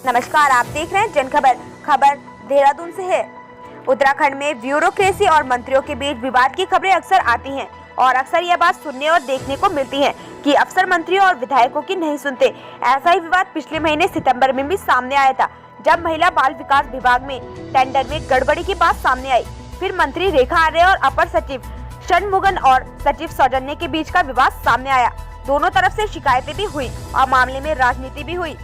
नमस्कार, आप देख रहे हैं जनखबर। खबर देहरादून से है। उत्तराखंड में ब्यूरोक्रेसी और मंत्रियों के बीच विवाद की खबरें अक्सर आती हैं और अक्सर यह बात सुनने और देखने को मिलती है कि अफसर मंत्रियों और विधायकों की नहीं सुनते। ऐसा ही विवाद पिछले महीने सितंबर में भी सामने आया था, जब महिला बाल विकास विभाग में टेंडर में गड़बड़ी की बात सामने आई। फिर मंत्री रेखा आर्य और अपर सचिव षणमुगम और सचिव सौजन्या के बीच का विवाद सामने आया। दोनों तरफ से शिकायतें भी हुई और मामले में राजनीति भी हुई।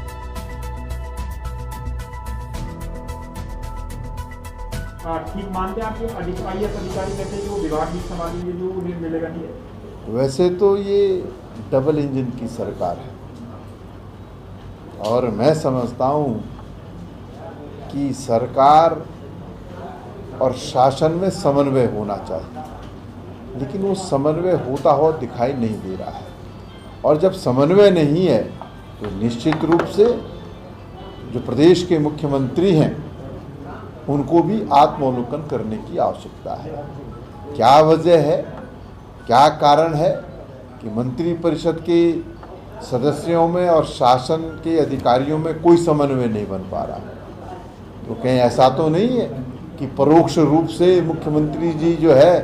ठीक मानते हैं आप IAS अधिकारी कहते हैं कि वो विभाग भी संभालेंगे, जो उन्हें मिलेगा नहीं है? वैसे तो ये डबल इंजन की सरकार है और मैं समझता हूँ कि सरकार और शासन में समन्वय होना चाहिए, लेकिन वो समन्वय होता हुआ दिखाई नहीं दे रहा है। और जब समन्वय नहीं है तो निश्चित रूप से जो प्रदेश के मुख्यमंत्री हैं उनको भी आत्मावलोकन करने की आवश्यकता है। क्या वजह है, क्या कारण है कि मंत्रिपरिषद के सदस्यों में और शासन के अधिकारियों में कोई समन्वय नहीं बन पा रहा? तो कहीं ऐसा तो नहीं है कि परोक्ष रूप से मुख्यमंत्री जी जो है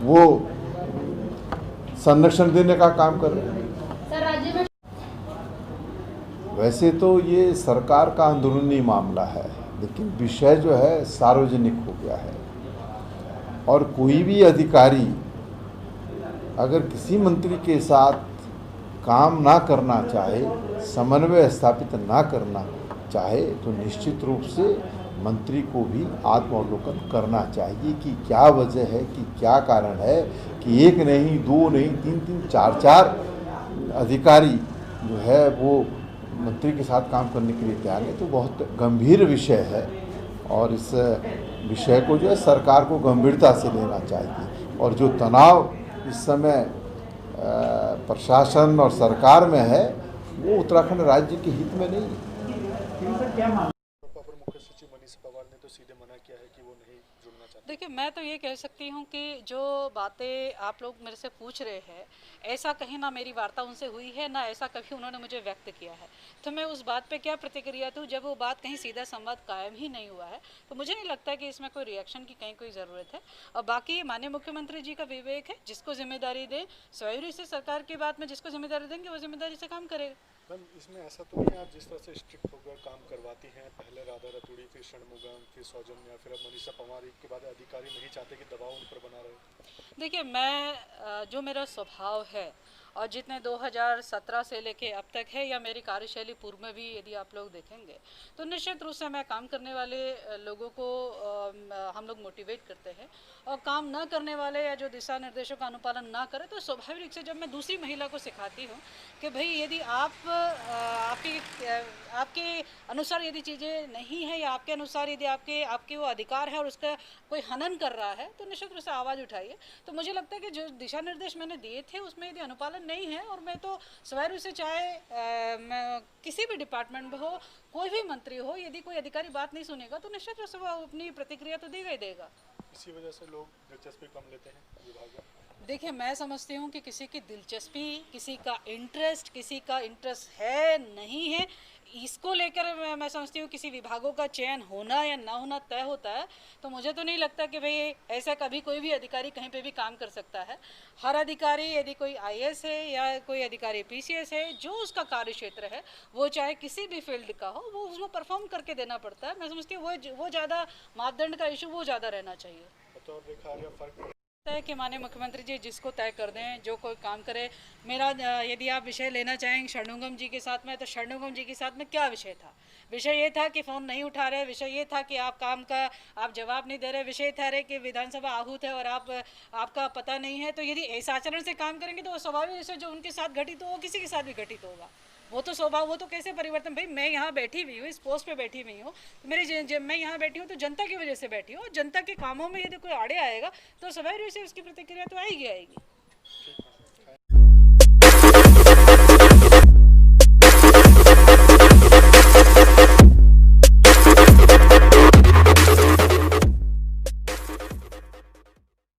वो संरक्षण देने का काम कर रहे हैं? वैसे तो ये सरकार का अंदरूनी मामला है, लेकिन विषय जो है सार्वजनिक हो गया है और कोई भी अधिकारी अगर किसी मंत्री के साथ काम ना करना चाहे, समन्वय स्थापित ना करना चाहे, तो निश्चित रूप से मंत्री को भी आत्मावलोकन करना चाहिए कि क्या वजह है, कि क्या कारण है कि एक नहीं, दो नहीं, तीन, चार अधिकारी जो है वो मंत्री के साथ काम करने के लिए तैयार है। तो बहुत गंभीर विषय है और इस विषय को जो है सरकार को गंभीरता से लेना चाहिए। और जो तनाव इस समय प्रशासन और सरकार में है वो उत्तराखंड राज्य के हित में नहीं है। मुख्य सचिव मनीष पवार ने तो सीधे मना किया है कि वो नहीं जुड़ना चाहते। देखिए, मैं तो ये कह सकती हूँ कि जो बातें आप लोग मेरे से पूछ रहे हैं, ऐसा कहीं ना मेरी वार्ता उनसे हुई है, ना ऐसा कभी उन्होंने मुझे व्यक्त किया है। तो मैं उस बात पे क्या प्रतिक्रिया दूँ जब वो बात कहीं सीधा संवाद कायम ही नहीं हुआ है। तो मुझे नहीं लगता कि इसमें कोई रिएक्शन की कहीं कोई ज़रूरत है। और बाकी माननीय मुख्यमंत्री जी का विवेक है, जिसको जिम्मेदारी दें, स्वयं से सरकार की बात में जिसको जिम्मेदारी देंगे वो जिम्मेदारी से काम करेगा। मैम, इसमें ऐसा तो नहीं है आप जिस तरह से स्ट्रिक्ट होकर काम करवाती हैं, पहले राधा रतूड़ी, फिर षणमुगम, फिर सौजन्या, फिर अब मनीषा पवार के बाद अधिकारी नहीं चाहते कि दबाव उन पर बना रहे? देखिए, मैं जो मेरा स्वभाव है और जितने 2017 से लेके अब तक है, या मेरी कार्यशैली पूर्व में भी यदि आप लोग देखेंगे तो निश्चित रूप से मैं काम करने वाले लोगों को हम लोग मोटिवेट करते हैं, और काम ना करने वाले या जो दिशा निर्देशों का अनुपालन ना करें तो स्वाभाविक से जब मैं दूसरी महिला को सिखाती हूँ कि भाई यदि आपके अनुसार यदि चीज़ें नहीं है, या आपके अनुसार यदि आपके वो अधिकार है और उसका कोई हनन कर रहा है, तो निश्चित रूप से आवाज़ उठाइए। तो मुझे लगता है कि जो दिशा निर्देश मैंने दिए थे उसमें यदि अनुपालन नहीं है, और मैं तो स्वयं से चाहे किसी भी डिपार्टमेंट में हो, कोई भी मंत्री हो, यदि कोई अधिकारी बात नहीं सुनेगा तो निश्चित रूप से वो अपनी प्रतिक्रिया तो देगा ही देगा। इसी वजह से लोग दिलचस्पी कम लेते हैं विभाग में। देखिए, मैं समझती हूँ कि किसी की दिलचस्पी, किसी का इंटरेस्ट है नहीं है, इसको लेकर मैं समझती हूँ किसी विभागों का चयन होना या ना होना तय होता है। तो मुझे तो नहीं लगता कि भाई ऐसा कभी कोई भी अधिकारी कहीं पे भी काम कर सकता है। हर अधिकारी, यदि कोई IAS है या कोई अधिकारी PCS है, जो उसका कार्य क्षेत्र है, वो चाहे किसी भी फील्ड का हो, वो उसमें परफॉर्म करके देना पड़ता है। मैं समझती हूँ वो ज़्यादा मापदंड का इशू वो ज़्यादा रहना चाहिए। तो देखा फर्क है कि माननीय मुख्यमंत्री जी जिसको तय कर दें, जो कोई काम करे। मेरा यदि आप विषय लेना चाहेंगे षणमुगम जी के साथ में, तो षणमुगम जी के साथ में क्या विषय था? विषय ये था कि फ़ोन नहीं उठा रहे, विषय ये था कि आप आप जवाब नहीं दे रहे, विषय था रहे कि विधानसभा आहूत है और आपका पता नहीं है। तो यदि ऐसा आचरण से काम करेंगे तो वो स्वाभाविक विषय जो उनके साथ घटित हो, किसी के साथ भी घटित होगा। वो तो स्वभाव, वो तो कैसे परिवर्तन? भाई मैं यहाँ बैठी हुई हूँ, इस पोस्ट पे बैठी हुई हूँ, तो मैं यहाँ बैठी हूँ तो जनता की वजह से बैठी हूँ, और जनता के कामों में यदि कोई आड़े आएगा तो स्वाभाविक रूप से उसकी प्रतिक्रिया तो आएगी।